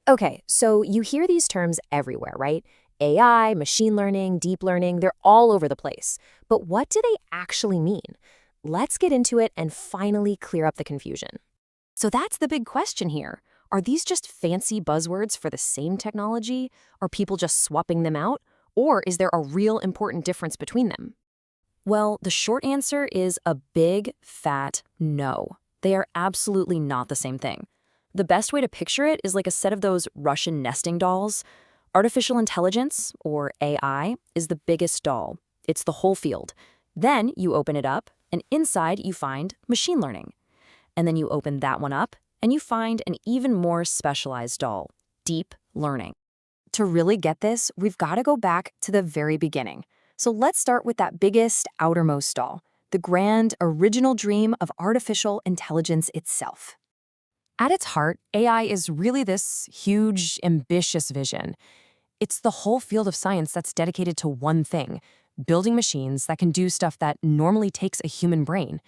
Okay, so you hear these terms everywhere, right? AI, machine learning, deep learning, they're all over the place. But what do they actually mean? Let's get into it and finally clear up the confusion. So that's the big question here. Are these just fancy buzzwords for the same technology? Are people just swapping them out? Or is there a real important difference between them? Well, the short answer is a big, fat no. They are absolutely not the same thing. The best way to picture it is like a set of those Russian nesting dolls. Artificial intelligence, or AI, is the biggest doll. It's the whole field. Then you open it up, and inside you find machine learning. And then you open that one up, and you find an even more specialized doll, deep learning. To really get this, we've got to go back to the very beginning. So let's start with that biggest, outermost doll, the grand, original dream of artificial intelligence itself. At its heart, AI is really this huge, ambitious vision. It's the whole field of science that's dedicated to one thing, building machines that can do stuff that normally takes a human brain.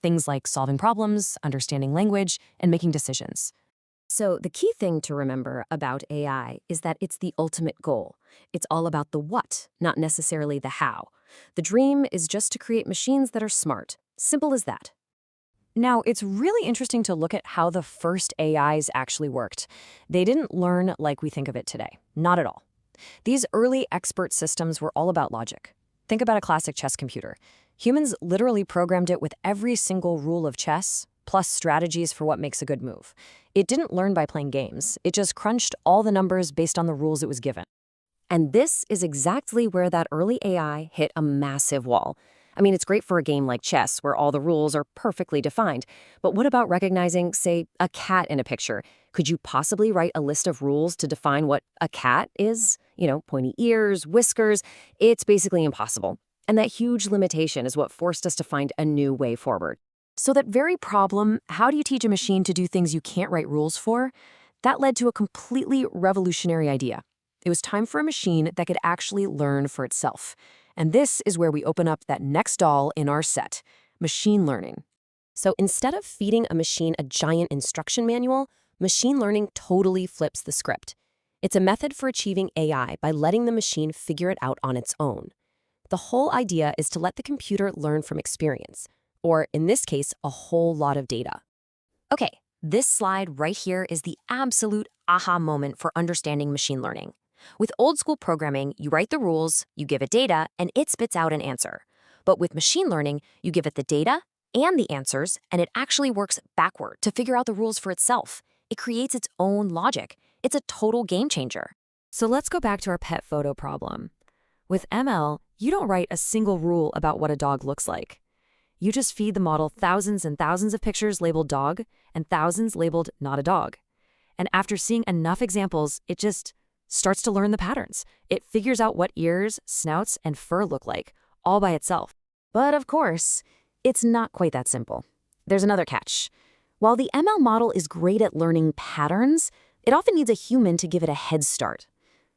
Things like solving problems, understanding language, and making decisions. So, the key thing to remember about AI is that it's the ultimate goal. It's all about the what, not necessarily the how. The dream is just to create machines that are smart. Simple as that. Now, it's really interesting to look at how the first AIs actually worked. They didn't learn like we think of it today. Not at all. These early expert systems were all about logic. Think about a classic chess computer. Humans literally programmed it with every single rule of chess, plus strategies for what makes a good move. It didn't learn by playing games. It just crunched all the numbers based on the rules it was given. And this is exactly where that early AI hit a massive wall. I mean, it's great for a game like chess, where all the rules are perfectly defined. But what about recognizing, say, a cat in a picture? Could you possibly write a list of rules to define what a cat is? Pointy ears, whiskers. It's basically impossible. And that huge limitation is what forced us to find a new way forward. So that very problem, how do you teach a machine to do things you can't write rules for? That led to a completely revolutionary idea. It was time for a machine that could actually learn for itself. And this is where we open up that next doll in our set, machine learning. So instead of feeding a machine a giant instruction manual, machine learning totally flips the script. It's a method for achieving AI by letting the machine figure it out on its own. The whole idea is to let the computer learn from experience, or in this case, a whole lot of data. Okay, this slide right here is the absolute aha moment for understanding machine learning. With old school programming, you write the rules, you give it data, and it spits out an answer. But with machine learning, you give it the data and the answers, and it actually works backward to figure out the rules for itself. It creates its own logic. It's a total game changer. So let's go back to our pet photo problem. With ML, you don't write a single rule about what a dog looks like. You just feed the model thousands and thousands of pictures labeled dog and thousands labeled not a dog. And after seeing enough examples, it just starts to learn the patterns. It figures out what ears, snouts, and fur look like, all by itself. But of course, it's not quite that simple. There's another catch. While the ML model is great at learning patterns, it often needs a human to give it a head start.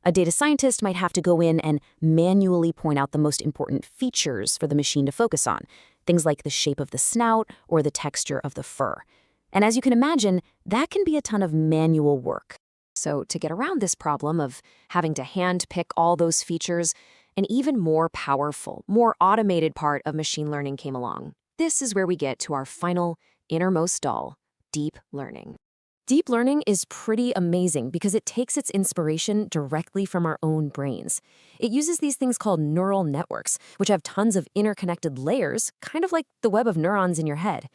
A data scientist might have to go in and manually point out the most important features for the machine to focus on, things like the shape of the snout or the texture of the fur. And as you can imagine, that can be a ton of manual work. So to get around this problem of having to hand-pick all those features, an even more powerful, more automated part of machine learning came along. This is where we get to our final, innermost doll, deep learning. Deep learning is pretty amazing because it takes its inspiration directly from our own brains. It uses these things called neural networks, which have tons of interconnected layers, kind of like the web of neurons in your head.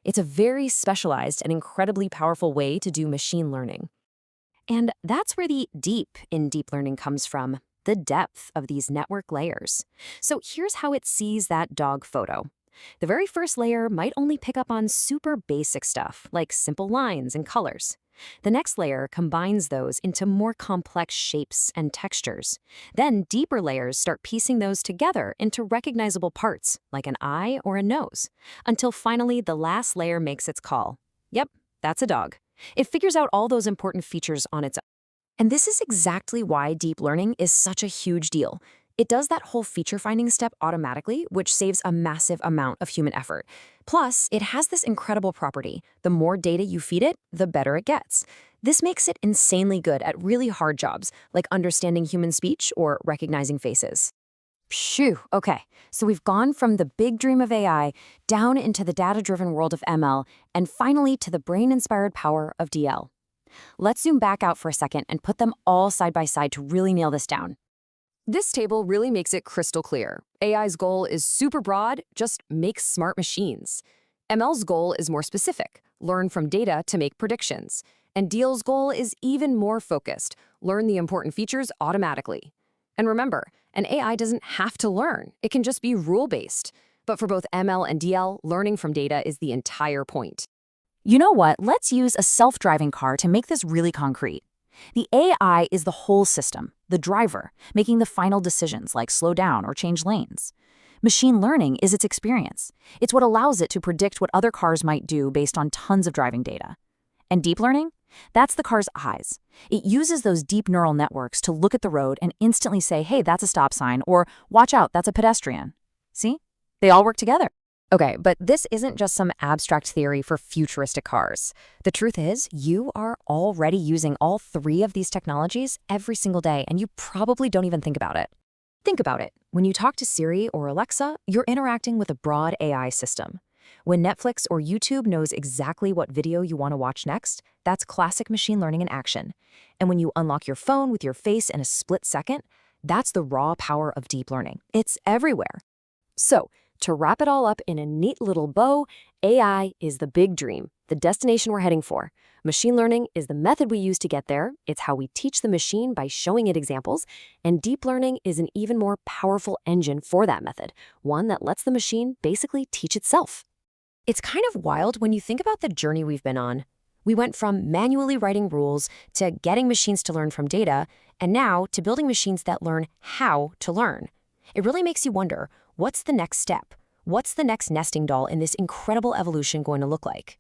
It's a very specialized and incredibly powerful way to do machine learning. And that's where the deep in deep learning comes from, the depth of these network layers. So here's how it sees that dog photo. The very first layer might only pick up on super basic stuff, like simple lines and colors. The next layer combines those into more complex shapes and textures. Then deeper layers start piecing those together into recognizable parts, like an eye or a nose, until finally the last layer makes its call. Yep, that's a dog. It figures out all those important features on its own. And this is exactly why deep learning is such a huge deal. It does that whole feature finding step automatically, which saves a massive amount of human effort. Plus, it has this incredible property. The more data you feed it, the better it gets. This makes it insanely good at really hard jobs, like understanding human speech or recognizing faces. Phew, okay. So we've gone from the big dream of AI down into the data-driven world of ML, and finally to the brain-inspired power of DL. Let's zoom back out for a second and put them all side by side to really nail this down. This table really makes it crystal clear. AI's goal is super broad, just make smart machines. ML's goal is more specific, learn from data to make predictions. And DL's goal is even more focused, learn the important features automatically. And remember, an AI doesn't have to learn. It can just be rule-based. But for both ML and DL, learning from data is the entire point. You know what? Let's use a self-driving car to make this really concrete. The AI is the whole system, the driver, making the final decisions like slow down or change lanes. Machine learning is its experience. It's what allows it to predict what other cars might do based on tons of driving data. And deep learning? That's the car's eyes. It uses those deep neural networks to look at the road and instantly say, hey, that's a stop sign, or watch out, that's a pedestrian. See? They all work together. Okay, but this isn't just some abstract theory for futuristic cars. The truth is, you are already using all three of these technologies every single day, and you probably don't even think about it. Think about it. When you talk to Siri or Alexa, you're interacting with a broad AI system. When Netflix or YouTube knows exactly what video you want to watch next, that's classic machine learning in action. And when you unlock your phone with your face in a split second, that's the raw power of deep learning. It's everywhere. So, to wrap it all up in a neat little bow, AI is the big dream, the destination we're heading for. Machine learning is the method we use to get there. It's how we teach the machine by showing it examples. And deep learning is an even more powerful engine for that method, one that lets the machine basically teach itself. It's kind of wild when you think about the journey we've been on. We went from manually writing rules to getting machines to learn from data, and now to building machines that learn how to learn. It really makes you wonder, what's the next step? What's the next nesting doll in this incredible evolution going to look like?